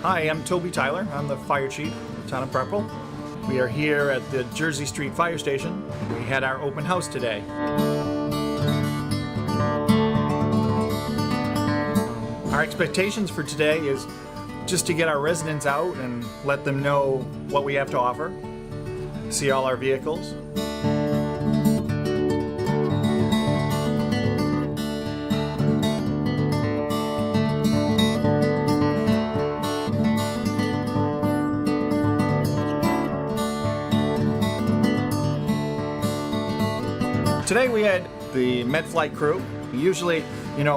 Hi, I'm Toby Tyler. I'm the fire chief of the town of Purple. We are here at the Jersey Street Fire Station. We had our open house today. Our expectations for today is just to get our residents out and let them know what we have to offer, see all our vehicles. Today we had the med flight crew. Usually,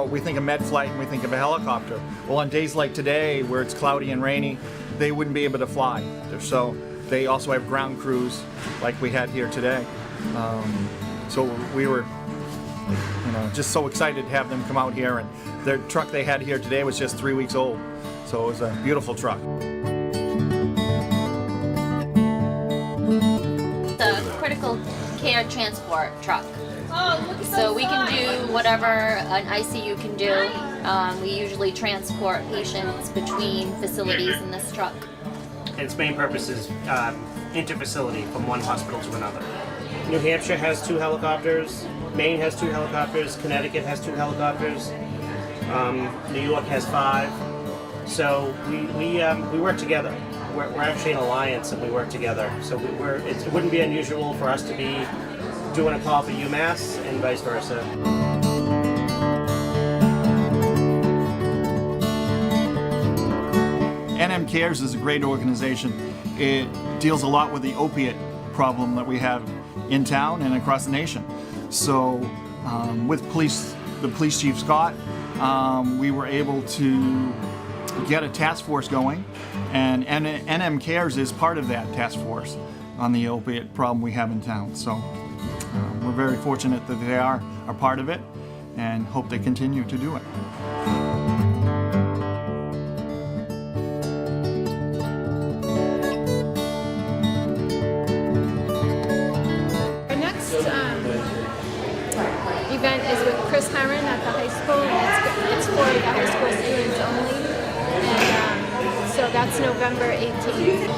we think of med flight and we think of a helicopter. Well, on days like today, where it's cloudy and rainy, they wouldn't be able to fly. So they also have ground crews like we had here today. So we were, just so excited to have them come out here. And their truck they had here today was just 3 weeks old. So it was a beautiful truck. The critical care transport truck. So we can do whatever an ICU can do. We usually transport patients between facilities in this truck. Its main purpose is inter-facility from one hospital to another. New Hampshire has 2 helicopters, Maine has 2 helicopters, Connecticut has 2 helicopters, New York has 5. So we work together. We're actually an alliance and we work together. So it wouldn't be unusual for us to be doing a call for UMass and vice versa. NM Cares is a great organization. It deals a lot with the opiate problem that we have in town and across the nation. So with the police chief Scott, we were able to get a task force going, and NM Cares is part of that task force on the opiate problem we have in town. So we're very fortunate that they are a part of it and hope they continue to do it. Our next event is with Chris Herron at the high school, and it's for the high school students only, and so that's November 18th.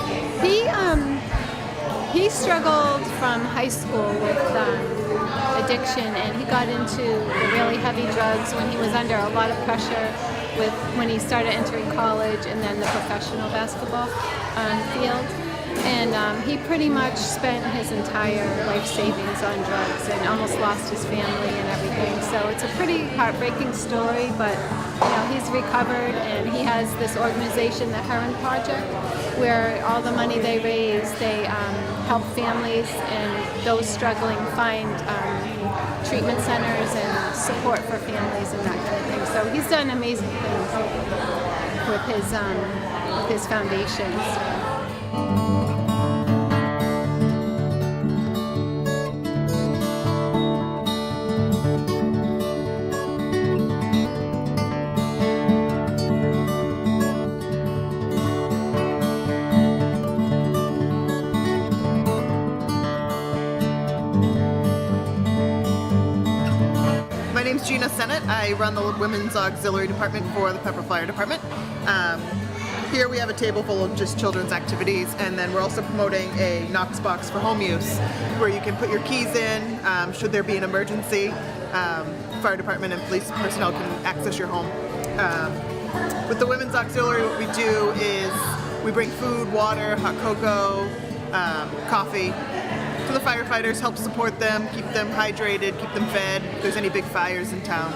He struggled from high school with addiction, and he got into the really heavy drugs when he was under a lot of pressure when he started entering college and then the professional basketball field. And he pretty much spent his entire life savings on drugs and almost lost his family and everything. So it's a pretty heartbreaking story, but he's recovered, and he has this organization, the Herron Project, where all the money they raise, they help families and those struggling find treatment centers and support for families and that kind of thing. So he's done amazing things with his foundation. My name's Gina Sennett. I run the Women's Auxiliary Department for the Pepper Fire Department. Here we have a table full of just children's activities, and then we're also promoting a Knox box for home use where you can put your keys in should there be an emergency. Fire department and police personnel can access your home. With the Women's Auxiliary, what we do is we bring food, water, hot cocoa, coffee to the firefighters, help support them, keep them hydrated, keep them fed if there's any big fires in town.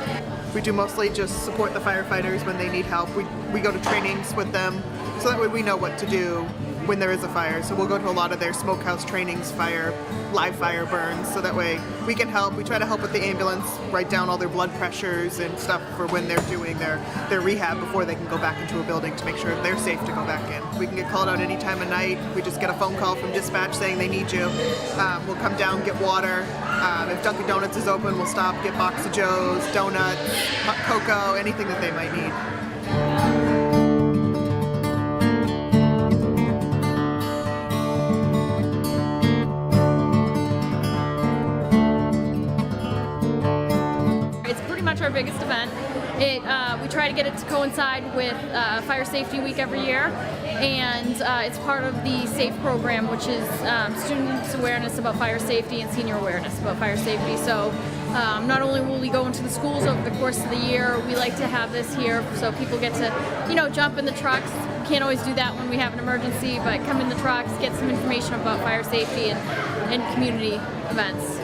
We do mostly just support the firefighters when they need help. We go to trainings with them so that way we know what to do when there is a fire. So we'll go to a lot of their smokehouse trainings, live fire burns, so that way we can help. We try to help with the ambulance, write down all their blood pressures and stuff for when they're doing their rehab before they can go back into a building to make sure they're safe to go back in. We can get called out any time of night. We just get a phone call from dispatch saying they need you. We'll come down, get water. If Dunkin' Donuts is open, we'll stop, get Box of Joe's, donuts, hot cocoa, anything that they might need. biggest event. We try to get it to coincide with Fire Safety Week every year, and it's part of the SAFE program, which is students' awareness about fire safety and senior awareness about fire safety. So not only will we go into the schools over the course of the year, we like to have this here so people get to, jump in the trucks. Can't always do that when we have an emergency, but come in the trucks, get some information about fire safety and community events.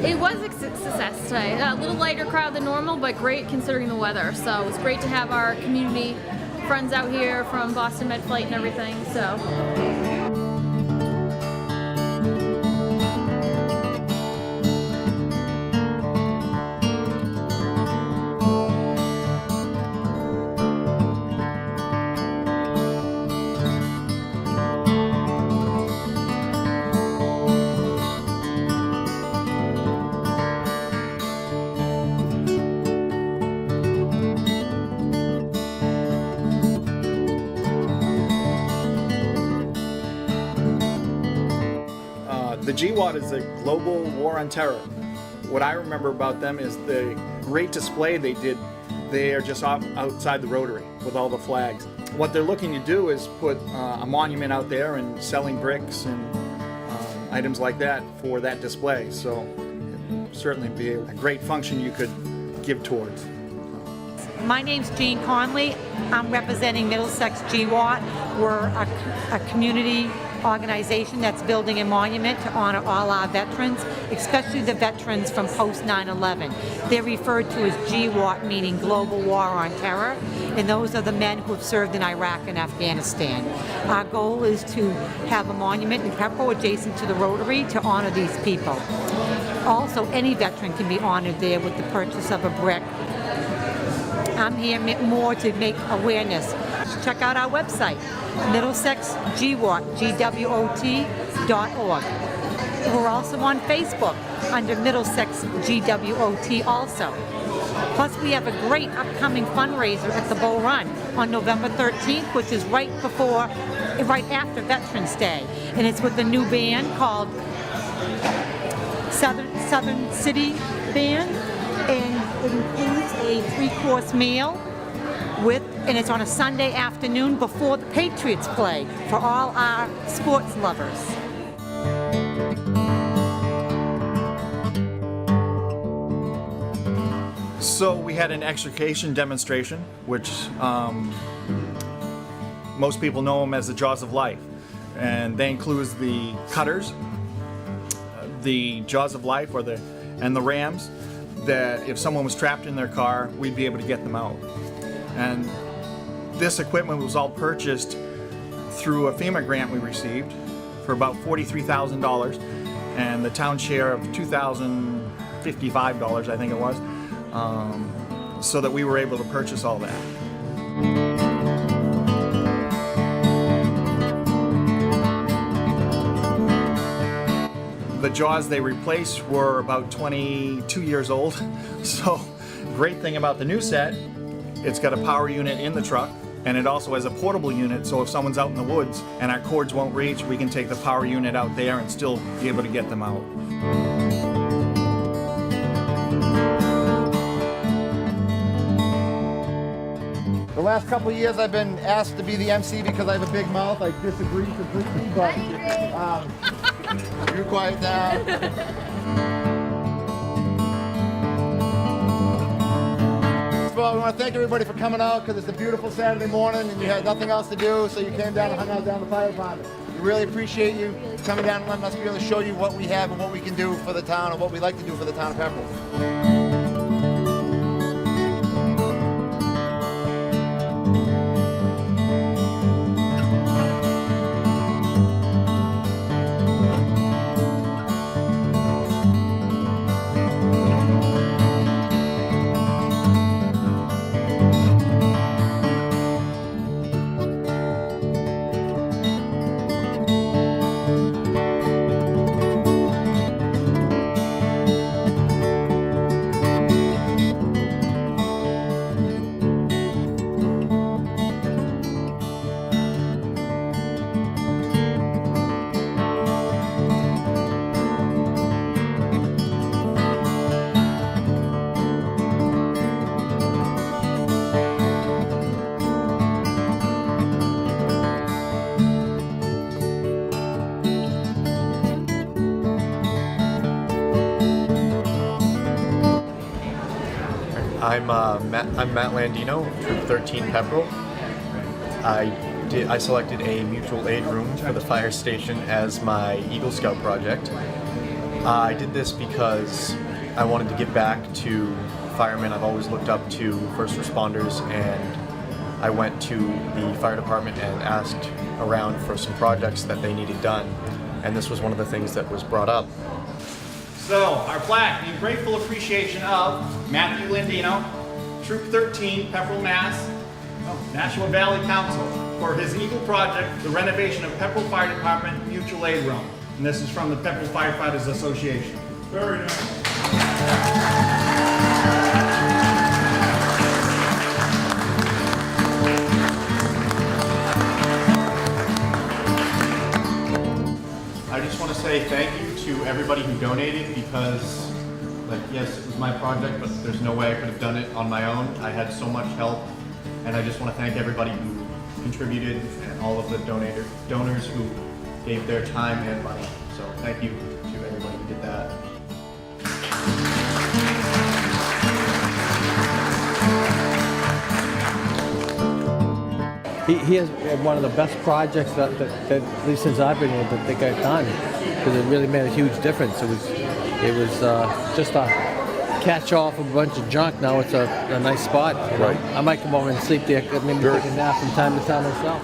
It was a success today. A little lighter crowd than normal, but great considering the weather. So it was great to have our community friends out here from Boston Med Flight and everything. So. The GWOT is a global war on terror. What I remember about them is the great display they did. They are just outside the Rotary with all the flags. What they're looking to do is put a monument out there and selling bricks and items like that for that display. So it'd certainly be a great function you could give towards. My name's Jean Conley. I'm representing Middlesex GWOT. We're a community organization that's building a monument to honor all our veterans, especially the veterans from post 9/11. They're referred to as GWOT, meaning Global War on Terror, and those are the men who have served in Iraq and Afghanistan. Our goal is to have a monument in Pepperell adjacent to the Rotary to honor these people. Also, any veteran can be honored there with the purchase of a brick. I'm here more to make awareness. Check out our website, middlesexgwot.org. We're also on Facebook under Middlesex GWOT also. Plus, we have a great upcoming fundraiser at the Bull Run on November 13th, which is right after Veterans Day. And it's with a new band called Southern City Band. And it includes a 3-course meal and it's on a Sunday afternoon before the Patriots play for all our sports lovers. So we had an extrication demonstration, which most people know them as the Jaws of Life, and they include the cutters, the Jaws of Life, and the rams. That if someone was trapped in their car, we'd be able to get them out. And this equipment was all purchased through a FEMA grant we received for about $43,000, and the town share of $2,055, I think it was, so that we were able to purchase all that. The Jaws they replaced were about 22 years old. So, great thing about the new set, it's got a power unit in the truck, and it also has a portable unit, so if someone's out in the woods and our cords won't reach, we can take the power unit out there and still be able to get them out. The last couple of years I've been asked to be the MC because I have a big mouth. I disagree completely, but you quiet down. Well, we want to thank everybody for coming out because it's a beautiful Saturday morning and you had nothing else to do, so you came down and hung out down the fire department. We really appreciate you coming down and letting us be able to show you what we have and what we can do for the town and what we like to do for the town of Pepperell. I'm Matt Landino, Troop 13 Pepperell. I selected a mutual aid room for the fire station as my Eagle Scout project. I did this because I wanted to give back to firemen I've always looked up to, first responders, and I went to the fire department and asked around for some projects that they needed done, and this was one of the things that was brought up. So, our plaque, in grateful appreciation of Matthew Landino, Troop 13, Pepperell, Mass, Nashua Valley Council, for his Eagle project, the renovation of Pepperell Fire Department Mutual Aid Room. And this is from the Pepperell Firefighters Association. Very nice. I just want to say thank you to everybody who donated, because, like, yes, it was my project, but there's no way I could have done it on my own. I had so much help, and I just want to thank everybody who contributed and all of the donors who gave their time and money. So thank you to everybody who did that. He has one of the best projects that at least since I've been here, that they got done, because it really made a huge difference. It was just a catch-all for a bunch of junk. Now it's a nice spot. You know? Right. I might come over and sleep there, maybe take a nap from time to time myself.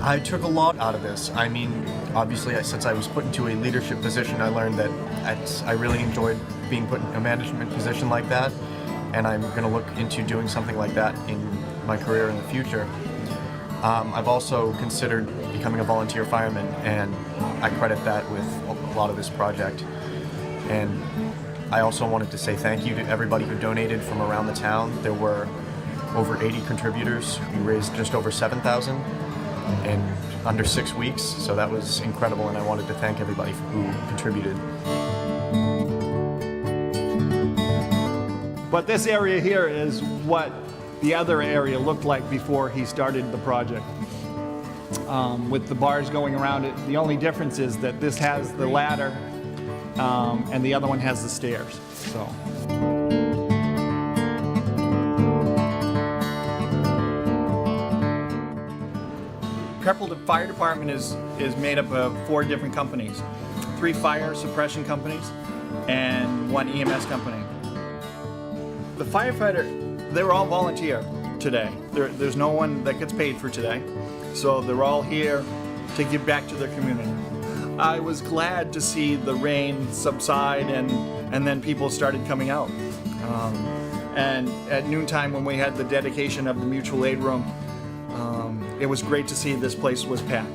I took a lot out of this. I mean, obviously, since I was put into a leadership position, I learned that I really enjoyed being put in a management position like that, and I'm going to look into doing something like that in my career in the future. I've also considered becoming a volunteer fireman, and I credit that with a lot of this project. And I also wanted to say thank you to everybody who donated from around the town. There were over 80 contributors. We raised just over $7,000 in under 6 weeks, so that was incredible, and I wanted to thank everybody who contributed. But this area here is what the other area looked like before he started the project. With the bars going around it, the only difference is that this has the ladder and the other one has the stairs. So. Pepperell Fire Department is made up of 4 different companies, 3 fire suppression companies and 1 EMS company. The firefighter, they were all volunteer today. There's no one that gets paid for today, so they're all here to give back to their community. I was glad to see the rain subside and then people started coming out. And at noontime when we had the dedication of the mutual aid room, it was great to see this place was packed.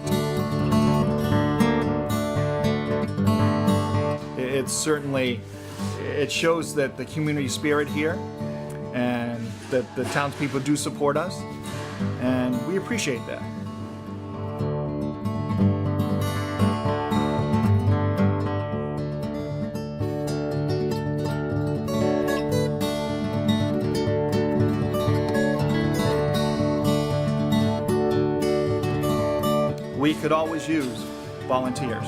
It shows that the community spirit here and that the townspeople do support us, and we appreciate that. We could always use volunteers.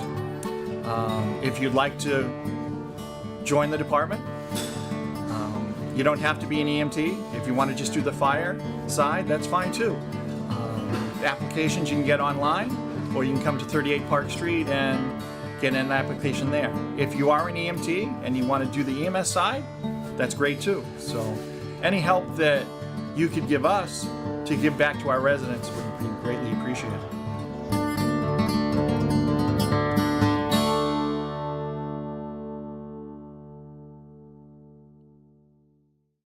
If you'd like to join the department, you don't have to be an EMT. If you want to just do the fire side, that's fine too. Applications you can get online, or you can come to 38 Park Street and get an application there. If you are an EMT and you want to do the EMS side, that's great too. So any help that you could give us to give back to our residents would be greatly appreciated.